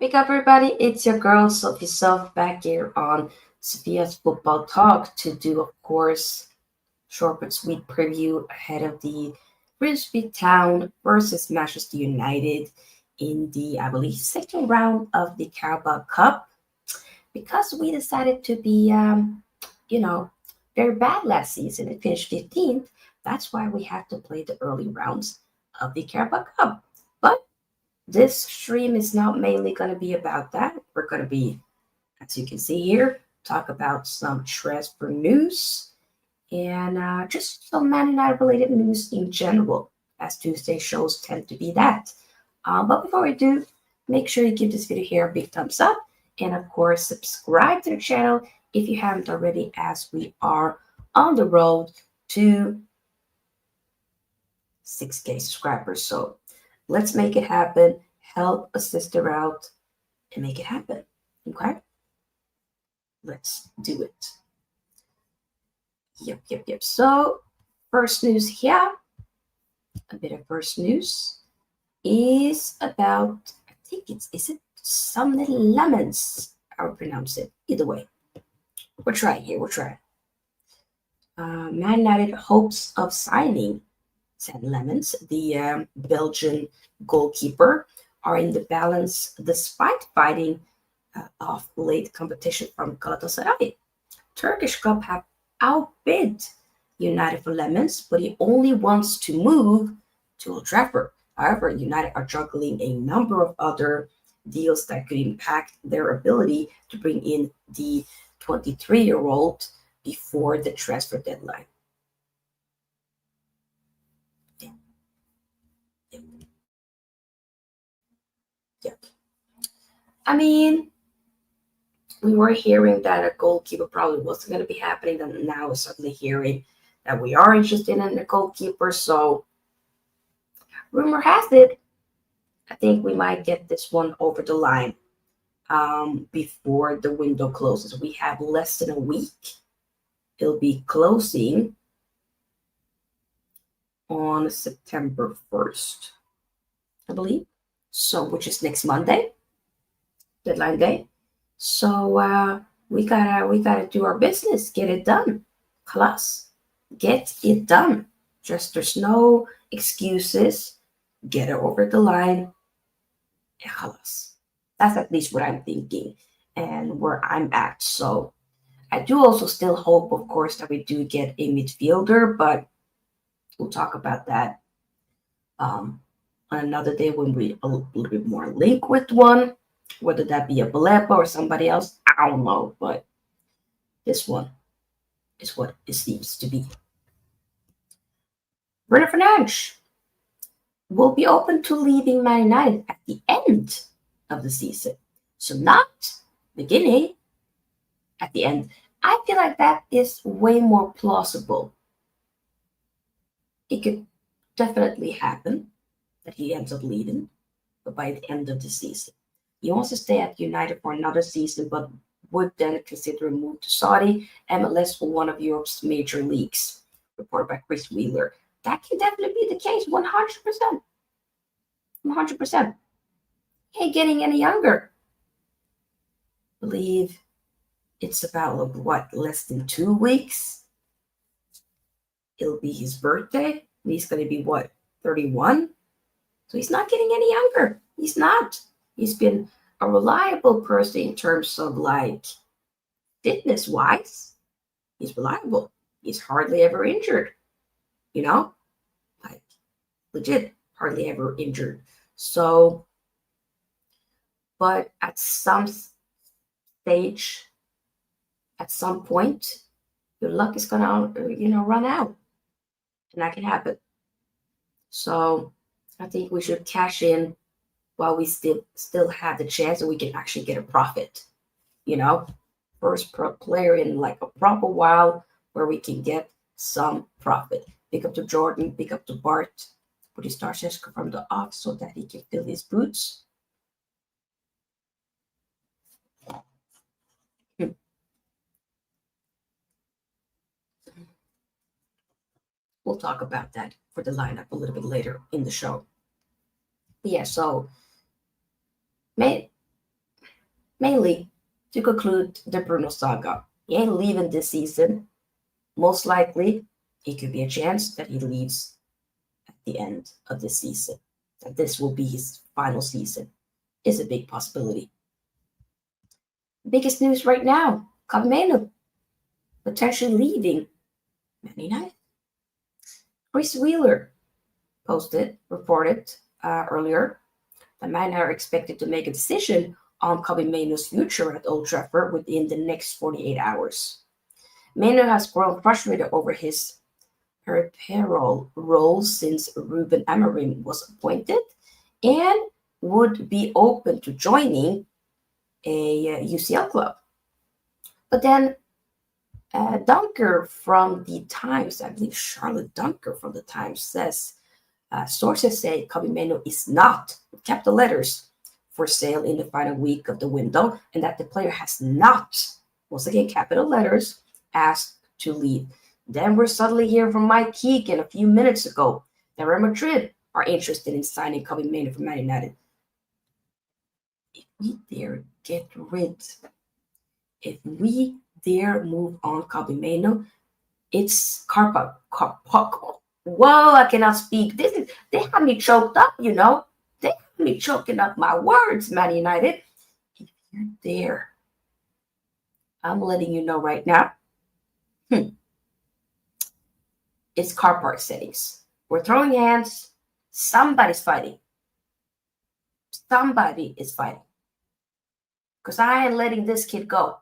Wake up, everybody. It's your girl, Sophie Self, back here on Sophia's Football Talk to do, of course, short but sweet preview ahead of the Grimsby Town versus Manchester United in the, I believe, second round of the Carabao Cup. Because we decided to be, you know, very bad last season and finished 15th, that's why we have to play the early rounds of the Carabao Cup. But this stream is not mainly going to be about that. We're going to be, as you can see here, talk about some transfer news and just some Man United related news in general, as Tuesday shows tend to be that. But before we do, make sure you give this video here a big thumbs up and, of course, subscribe to the channel if you haven't already, as we are on the road to 6K subscribers. So let's make it happen. Help a sister out and make it happen. Okay? Let's do it. Yep. So, first news here, a bit of first news, is about, I think is it some little lemons? I would pronounce it. Either way. We'll try it. Man United hopes of signing St. Lemons, the Belgian goalkeeper, are in the balance despite fighting off late competition from Galatasaray. Turkish club have outbid United for Lemons, but he only wants to move to Old Trafford. However, United are juggling a number of other deals that could impact their ability to bring in the 23-year-old before the transfer deadline. Yep. I mean, we were hearing that a goalkeeper probably wasn't going to be happening, and now we're suddenly hearing that we are interested in a goalkeeper. So, rumor has it, I think we might get this one over the line before the window closes. We have less than a week. It'll be closing on September 1st, I believe. So, which is next Monday, deadline day. So we gotta do our business, get it done. Class, get it done. Just there's no excuses. Get it over the line. Class. That's at least what I'm thinking and where I'm at. So I do also still hope, of course, that we do get a midfielder, but we'll talk about that on another day when we a little bit more link with one. Whether that be a Baleba or somebody else, I don't know. But this one is what it seems to be. Bruno Fernandes will be open to leaving Man United at the end of the season. So not beginning, at the end. I feel like that is way more plausible. It could definitely happen that he ends up leaving, but by the end of the season. He wants to stay at United for another season, but would then consider a move to Saudi MLS for one of Europe's major leagues, reported by Chris Wheeler. That can definitely be the case, 100%. 100%. He ain't getting any younger. I believe it's about, less than 2 weeks? It'll be his birthday. And he's going to be, 31? So he's not getting any younger. He's not. He's been a reliable person in terms of fitness wise. He's reliable. He's hardly ever injured. Legit, hardly ever injured. So, but at some stage, at some point, your luck is gonna, run out, and that can happen. So, I think we should cash in while we still have the chance and we can actually get a profit. First player in a proper while where we can get some profit. Pick up to Jordan, pick up to Bart, put his Starcheska from the off so that he can fill his boots. We'll talk about that for the lineup a little bit later in the show. Yeah, so mainly to conclude the Bruno saga. He ain't leaving this season. Most likely, it could be a chance that he leaves at the end of this season. That this will be his final season is a big possibility. Biggest news right now: Casemiro potentially leaving Man United. Chris Wheeler reported earlier that Man are expected to make a decision on Casemino's future at Old Trafford within the next 48 hours. Mainoo has grown frustrated over his peripheral role since Ruben Amorim was appointed and would be open to joining a UCL club. But then Dunker from the Times, I believe Charlotte Dunker from the Times says, sources say Casemiro is not, capital letters, for sale in the final week of the window, and that the player has not, once again, capital letters, asked to leave. Then we're suddenly hearing from Mike Keegan a few minutes ago that Real Madrid are interested in signing Casemiro from Man United. If we dare get rid, if we dare move on Casemiro, it's Carpa. Whoa, I cannot speak. They have me choked up, you know. They have me choking up my words, Man United. If you're there, I'm letting you know right now. It's car park settings. We're throwing hands. Somebody's fighting. Somebody is fighting. Because I ain't letting this kid go.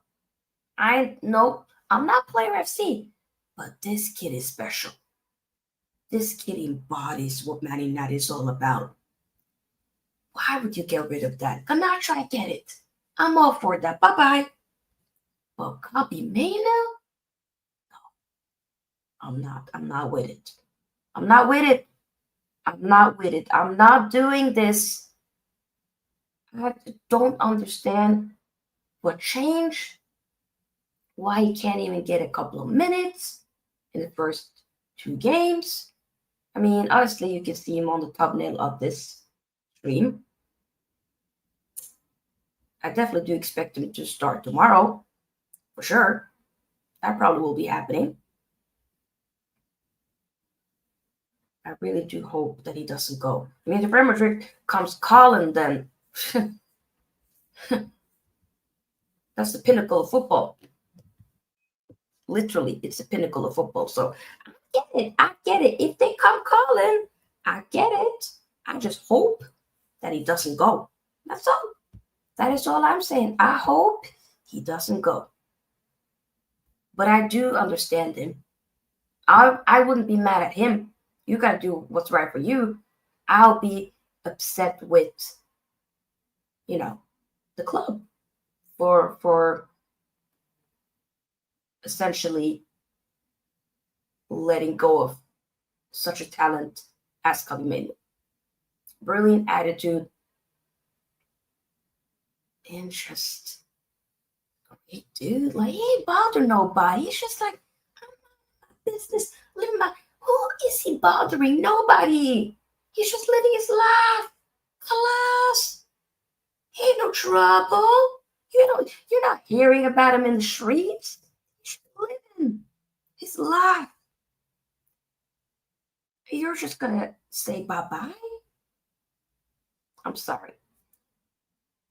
I'm not player FC, but this kid is special. This kid embodies what Man United is all about. Why would you get rid of that? Ganacho, I get it. I'm all for that. Bye-bye. But Casemiro? No, I'm not. I'm not with it. I'm not with it. I'm not with it. I'm not doing this. I don't understand what changed. Why he can't even get a couple of minutes in the first 2 games. I mean, honestly, you can see him on the thumbnail of this stream. I definitely do expect him to start tomorrow, for sure. That probably will be happening. I really do hope that he doesn't go. I mean, if Real Madrid comes calling, then that's the pinnacle of football. Literally, it's the pinnacle of football. So I get it. If they come calling, I get it. I just hope that he doesn't go. That's all. That is all I'm saying. I hope he doesn't go. But I do understand him. I wouldn't be mad at him. You got to do what's right for you. I'll be upset with, the club for essentially letting go of such a talent as Casemiro. Brilliant attitude. And just great dude. Like, he ain't bother nobody. He's just like, I'm my business, living my. Who is he bothering? Nobody. He's just living his life. Class. He ain't no trouble. You're not hearing about him in the streets. He's living his life. You're just gonna say bye-bye? I'm sorry.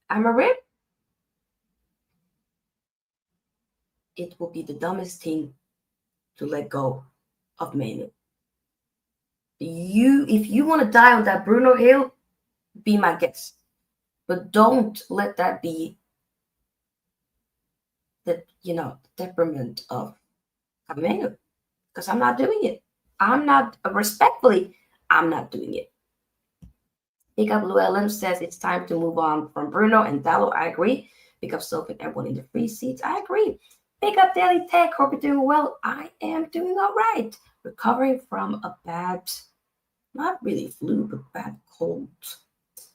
Amorim? It will be the dumbest thing to let go of Mainoo. If you want to die on that Bruno hill, be my guest. But don't let that be the detriment of Mainoo. Because I'm not doing it. I'm not doing it. Big Up Llewellyn says it's time to move on from Bruno and Dalot. I agree. Big Up Soap and everyone in the free seats. I agree. Big Up Daily Tech. Hope you're doing well. I am doing all right. Recovering from a bad, not really flu, but bad cold.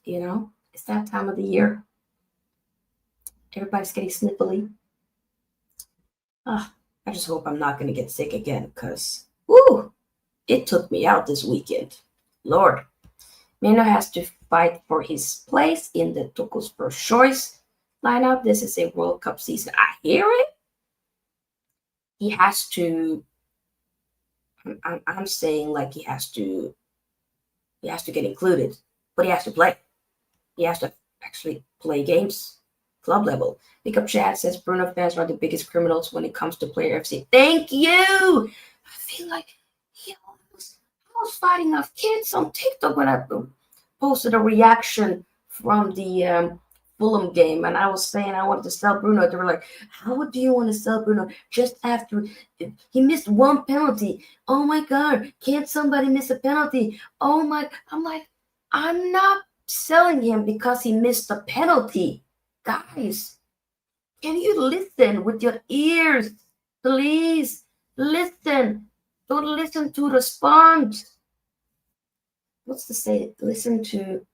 It's that time of the year. Everybody's getting sniffly. I just hope I'm not going to get sick again because, it took me out this weekend. Lord. Mainoo has to fight for his place in the Tuchel's first choice. lineup. This is a World Cup season. I hear it. He has to. I'm saying like he has to. He has to get included, but he has to play. He has to actually play games, club level. Pickup chat says Bruno fans are the biggest criminals when it comes to player FC. Thank you. I feel like I was fighting off kids on TikTok when I posted a reaction from the Fulham game, and I was saying I wanted to sell Bruno. They were like, "How do you want to sell Bruno just after he missed one penalty? Oh my God, can't somebody miss a penalty? Oh my!" I'm like, I'm not selling him because he missed a penalty, guys. Can you listen with your ears, please? Listen. Don't listen to respond. What's to say? Listen to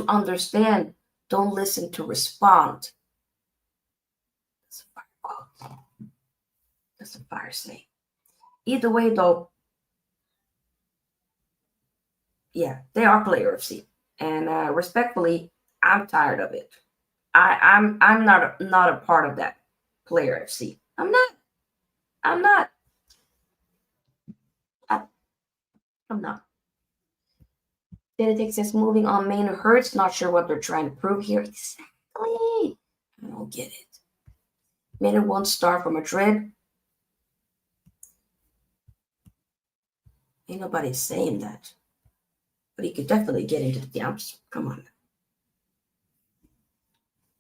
understand. Don't listen to respond. That's a fire quote. That's a fire saying. Either way, though, yeah, they are player FC, and respectfully, I'm tired of it. I'm not a part of that player FC. I'm not. I'm not. I, I'm not. Benedict says moving on. Mainoo hurts. Not sure what they're trying to prove here. Exactly. I don't get it. Mainoo won't start for Madrid. Ain't nobody saying that. But he could definitely get into the team. Come on.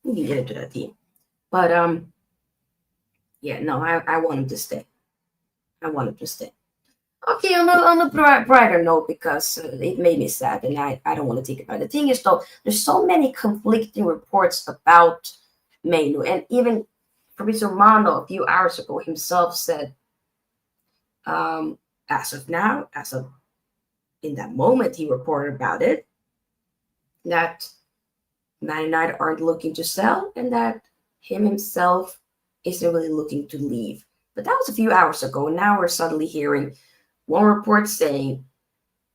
He can get into that team. But yeah, no, I want him to stay. I want him to stay. Okay, on a brighter note, because it made me sad, and I don't want to take it back. The thing is, though, there's so many conflicting reports about Mainoo, and even Fabrizio Romano a few hours ago himself said, as of now, as of in that moment he reported about it, that Man United aren't looking to sell, and that him himself isn't really looking to leave. But that was a few hours ago, and now we're suddenly hearing one report saying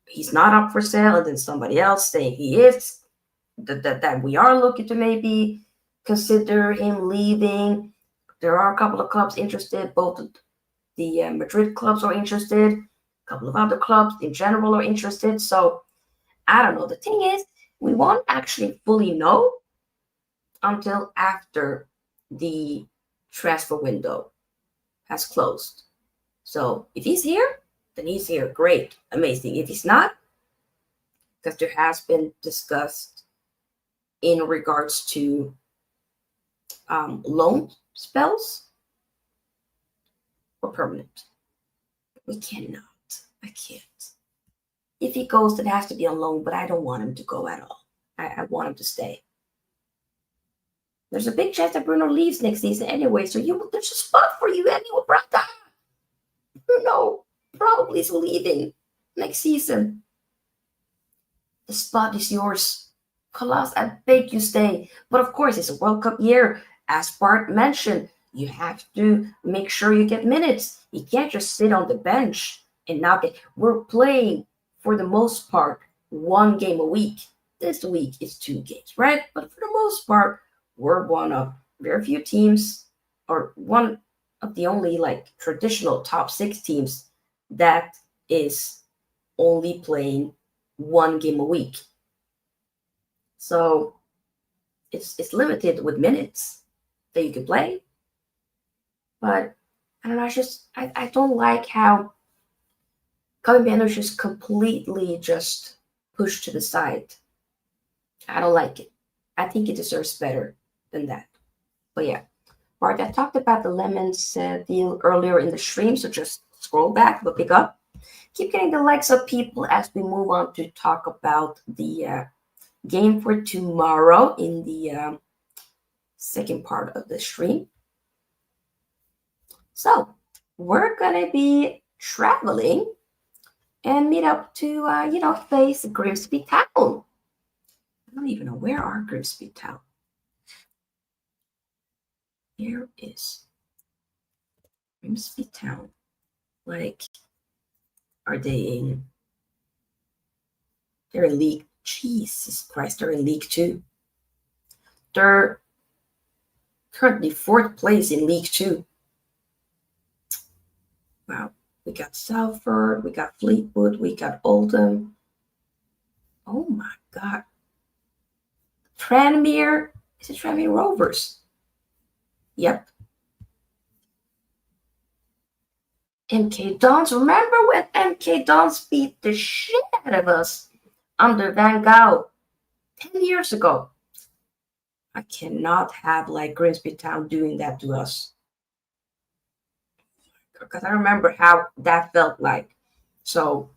he's not up for sale, and then somebody else saying he is. That we are looking to maybe consider him leaving. There are a couple of clubs interested. Both the Madrid clubs are interested. A couple of other clubs in general are interested. So I don't know. The thing is, we won't actually fully know until after the transfer window has closed. So if he's here, then he's here. Great, amazing. If he's not, because there has been discussed in regards to loan spells or permanent. We cannot. I can't. If he goes, it has to be on loan, but I don't want him to go at all. I want him to stay. There's a big chance that Bruno leaves next season anyway, so there's a spot for you anyway, brother. Bruno probably is leaving next season. The spot is yours. Colossus, I beg you stay. But of course, it's a World Cup year. As Bart mentioned, you have to make sure you get minutes. You can't just sit on the bench and not get. We're playing, for the most part, one game a week. This week is 2 games, right? But for the most part, we're one of very few teams, or one of the only like traditional top 6 teams that is only playing one game a week. So it's limited with minutes that you can play. But I don't know, I don't like how Casemiro is just completely just pushed to the side. I don't like it. I think he deserves better than that. But yeah, Bart, I talked about the Lemons deal earlier in the stream, so just scroll back, but pick up. Keep getting the likes up, people, as we move on to talk about the game for tomorrow in the second part of the stream. So we're gonna be traveling and meet up to face Grimsby Town. I don't even know where are Grimsby Town. Here is Grimsby Town. Like, are they in? They're in League. Jesus Christ, they're in League 2. They're currently fourth place in League Two. Wow. We got Salford, we got Fleetwood, we got Oldham. Oh my God. Tranmere. Is it Tranmere Rovers? Yep. MK Dons. Remember when MK Dons beat the shit out of us under Van Gaal 10 years ago? I cannot have like Grimsby Town doing that to us. Because I remember how that felt like. So,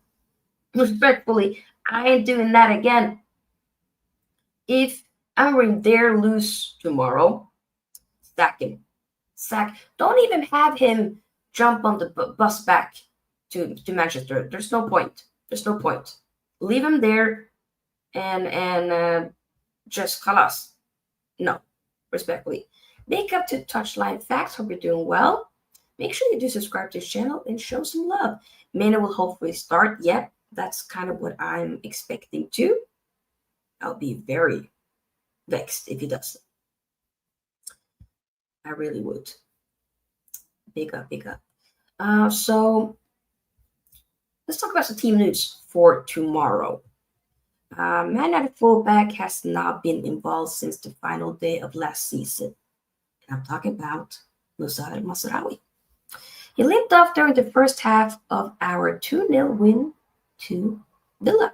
respectfully, I ain't doing that again. If Amorim dare lose tomorrow, sack him. Don't even have him jump on the bus back to Manchester. There's no point. Leave him there and just khalas. No, respectfully. Make up to Touchline Facts. Hope you're doing well. Make sure you do subscribe to this channel and show some love. Mainoo will hopefully start. Yep, that's kind of what I'm expecting too. I'll be very vexed if he doesn't. I really would. Big up. So let's talk about some team news for tomorrow. Man at fullback has not been involved since the final day of last season. And I'm talking about Mazraoui. He limped off during the first half of our 2-0 win to Villa.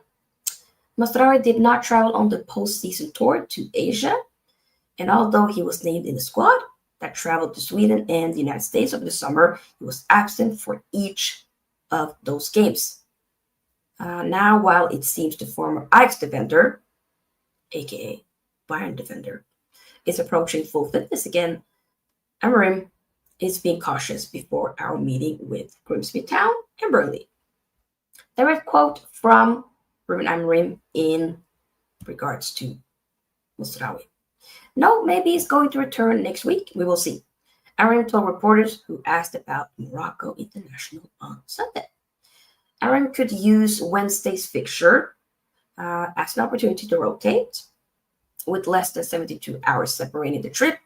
Mazraoui did not travel on the postseason tour to Asia, and although he was named in the squad that traveled to Sweden and the United States over the summer, he was absent for each of those games. Now, while it seems the former Ajax defender, aka Bayern defender, is approaching full fitness again, Amorim is being cautious before our meeting with Grimsby Town and Burnley. Direct quote from Ruben Amorim in regards to Mazraoui. No, maybe he's going to return next week. We will see. Amorim told reporters who asked about Morocco International on Sunday. Amorim could use Wednesday's fixture as an opportunity to rotate, with less than 72 hours separating the trip,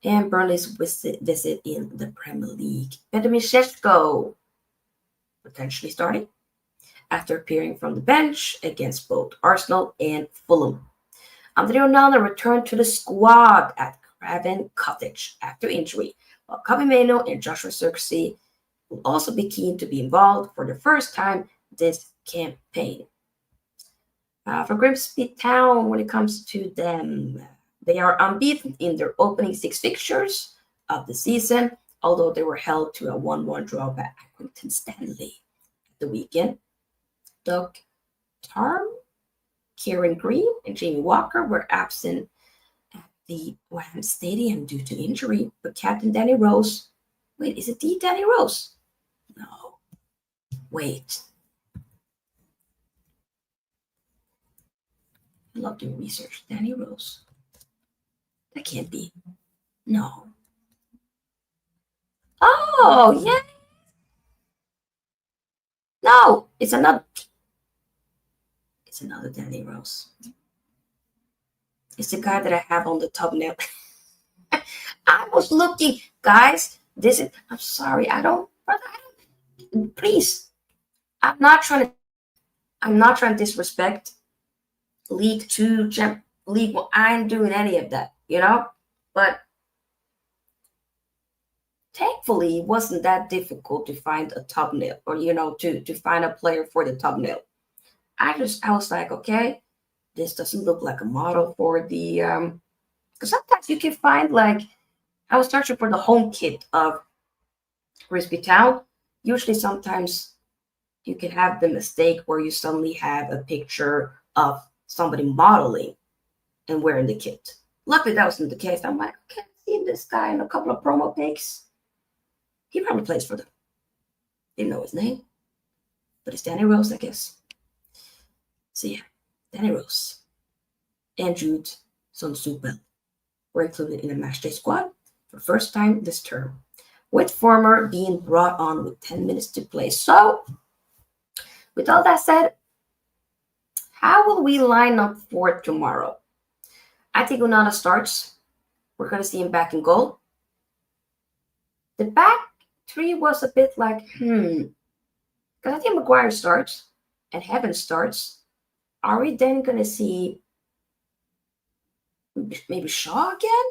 and Burnley's visit in the Premier League. Benjamin Šeško potentially starting after appearing from the bench against both Arsenal and Fulham. Andre Onana returned to the squad at Craven Cottage after injury, while Mainoo and Joshua Zirkzee will also be keen to be involved for the first time this campaign. For Grimsby Town, when it comes to them, they are unbeaten in their opening 6 fixtures of the season, although they were held to a 1-1 draw by Accrington Stanley at the weekend. Doug Tarm, Kieran Green, and Jamie Walker were absent at the Wham Stadium due to injury, but Captain Danny Rose, wait, is it the Danny Rose? No, wait. I love doing research. Danny Rose. That can't be. No. Oh, yeah. No, it's another Danny Rose. It's the guy that I have on the thumbnail. I was looking, guys. I'm sorry. Please. I'm not trying to disrespect League 2, League 1. I ain't doing any of that, But thankfully, it wasn't that difficult to find a thumbnail or, to find a player for the thumbnail. I was like, okay, this doesn't look like a model for the, because sometimes you can find, like, I was searching for the home kit of Grimsby Town. Usually, sometimes you can have the mistake where you suddenly have a picture of somebody modeling and wearing the kit. Luckily, that wasn't the case. I'm like, okay, I've seen this guy in a couple of promo pics. He probably plays for them. Didn't know his name, but it's Danny Rose, I guess. So yeah, Danny Rose and Jude Sonsupel were included in the matchday squad for the first time this term, with former being brought on with 10 minutes to play. So, with all that said, how will we line up for tomorrow? I think Onana starts. We're going to see him back in goal. The back three was a bit like, because I think Maguire starts and Heaven starts. Are we then going to see maybe Shaw again?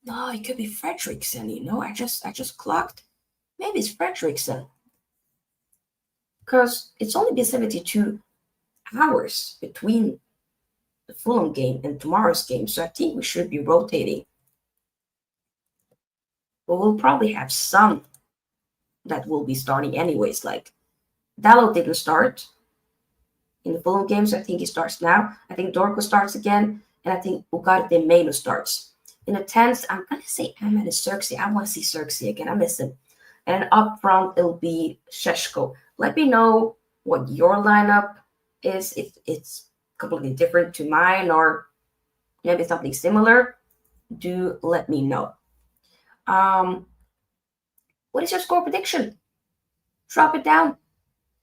No, it could be Fredrickson, you know. I just clocked. Maybe it's Fredrickson. Because it's only been 72 hours between the Fulham game and tomorrow's game, so I think we should be rotating. But we'll probably have some that will be starting anyways. Like Dalot didn't start in the Fulham game, so I think he starts now. I think Dorco starts again, and I think Ugarte and Mainoo starts. In the 10th, I'm going to say Ahmed and Zirkzee. I want to see Zirkzee again. I miss him. And up front, it'll be Šeško. Let me know what your lineup is, if it's completely different to mine or maybe something similar. Do let me know. What is your score prediction? Drop it down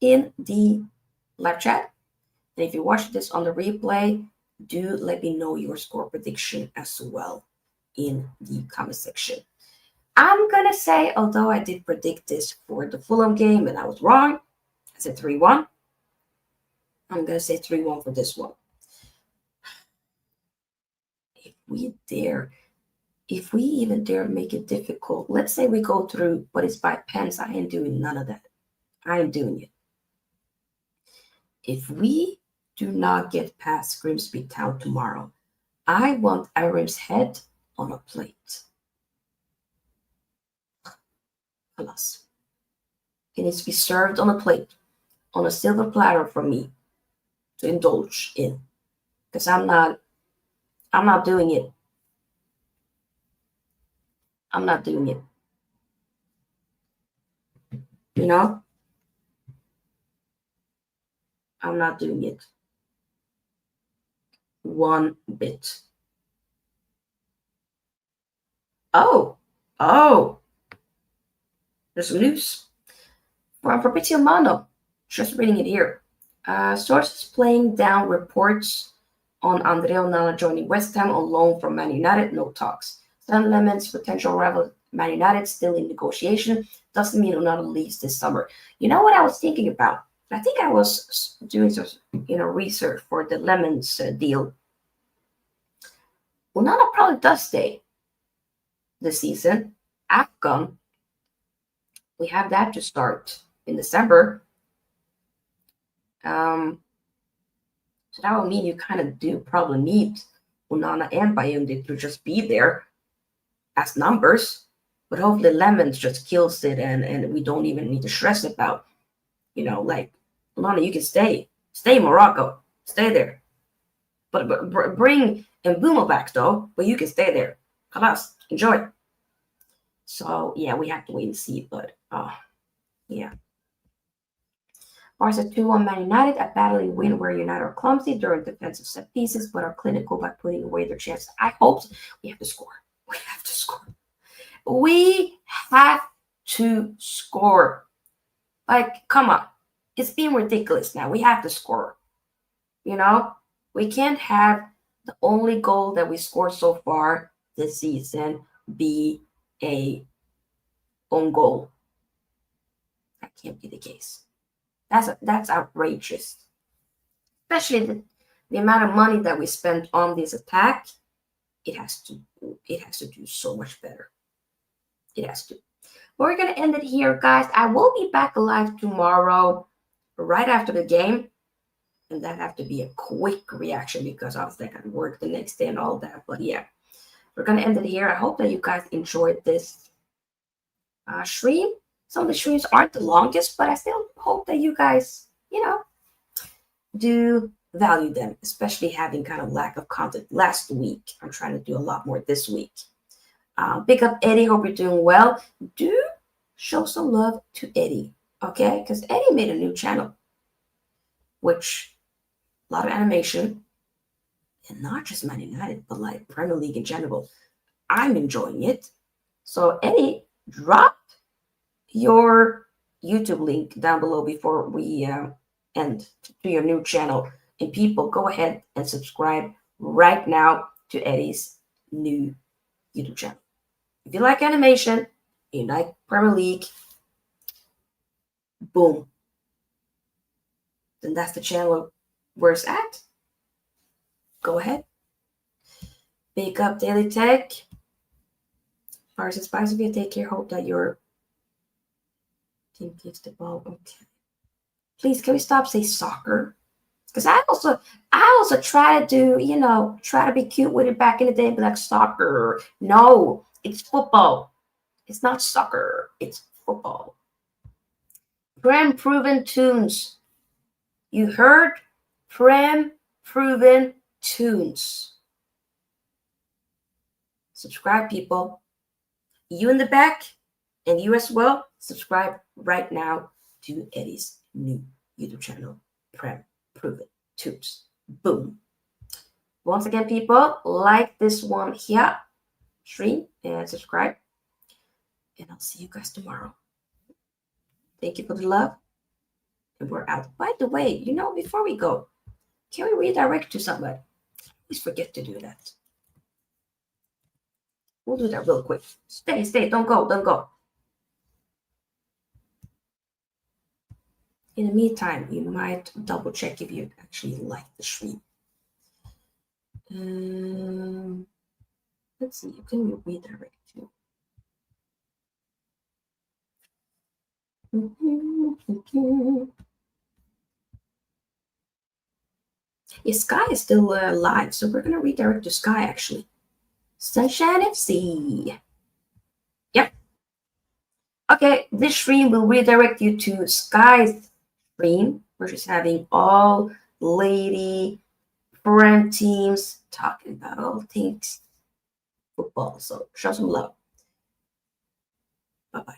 in the live chat. And if you watch this on the replay, do let me know your score prediction as well in the comment section. I'm going to say, although I did predict this for the Fulham game and I was wrong, I said 3-1. I'm going to say 3-1 for this one. If we even dare make it difficult, let's say we go through, but it's by pens, I ain't doing none of that. I ain't doing it. If we do not get past Grimsby Town tomorrow, I want Amorim's head on a plate. Alas. It needs to be served on a plate, on a silver platter for me to indulge in. Because I'm not doing it. I'm not doing it. You know? I'm not doing it. One bit. Oh. There's some news from Fabrizio Romano. Just reading it here. Sources playing down reports on Andrea Onana joining West Ham on loan from Man United. No talks. Sam Lemon's potential rival Man United still in negotiation. Doesn't mean Onana leaves this summer. You know what I was thinking about? I think I was doing some research for the Lemons deal. Onana probably does stay this season. AFCON, we have that to start in December. So that would mean you kind of do probably need Onana and Bayunde to just be there as numbers. But hopefully Lemons just kills it and we don't even need to stress about, like, Onana, you can stay. Stay in Morocco. Stay there. But bring Mbeumo back, though. But you can stay there. Kalas. Enjoy. So, yeah, we have to wait and see. But, yeah. Barca 2-1 Man United, a battling win where United are clumsy during defensive set pieces, but are clinical by putting away their chances. I hope we have to score. We have to score. We have to score. Like, come on. It's being ridiculous now. We have to score. We can't have the only goal that we scored so far this season be a own goal. That can't be the case. That's outrageous. Especially the amount of money that we spent on this attack. It has to do so much better. It has to. We're gonna end it here, guys. I will be back alive tomorrow, right after the game. And that have to be a quick reaction because obviously I got to work the next day and all that. But yeah, we're going to end it here. I hope that you guys enjoyed this stream. Some of the streams aren't the longest, but I still hope that you guys, do value them, especially having kind of lack of content last week. I'm trying to do a lot more this week. Big up Eddie. Hope you're doing well. Do show some love to Eddie, okay? Because Eddie made a new channel, which a lot of animation, and not just Man United, but like Premier League in general. I'm enjoying it. So Eddie, drop your YouTube link down below before we end to your new channel. And people, go ahead and subscribe right now to Eddie's new YouTube channel. If you like animation, you like Premier League, boom, then that's the channel where it's at. Go ahead. Pick up Daily Tech. Bars and Spice, if you take care, hope that your team kicks the ball. Okay. Please, can we stop saying soccer? Because I also try to do, try to be cute with it back in the day, but like soccer. No, it's football. It's not soccer. It's football. Prem Proven Tunes. You heard? Prem Proven Tunes. Subscribe, people. You in the back, and you as well, subscribe right now to Eddie's new YouTube channel, Prem Proven Tunes. Boom. Once again, people, like this one here, stream, and subscribe. And I'll see you guys tomorrow. Thank you for the love. And we're out. By the way, before we go, can we redirect to somebody? Please forget to do that. We'll do that real quick. Stay. Don't go. In the meantime, you might double check if you actually like the stream. Let's see. You can redirect to. Yeah, Sky is still live, so we're gonna redirect to Sky actually. Sunshine FC. Yep. Okay, this stream will redirect you to Sky's stream, where she's having all lady friend teams talking about all things football. So show some love. Bye-bye.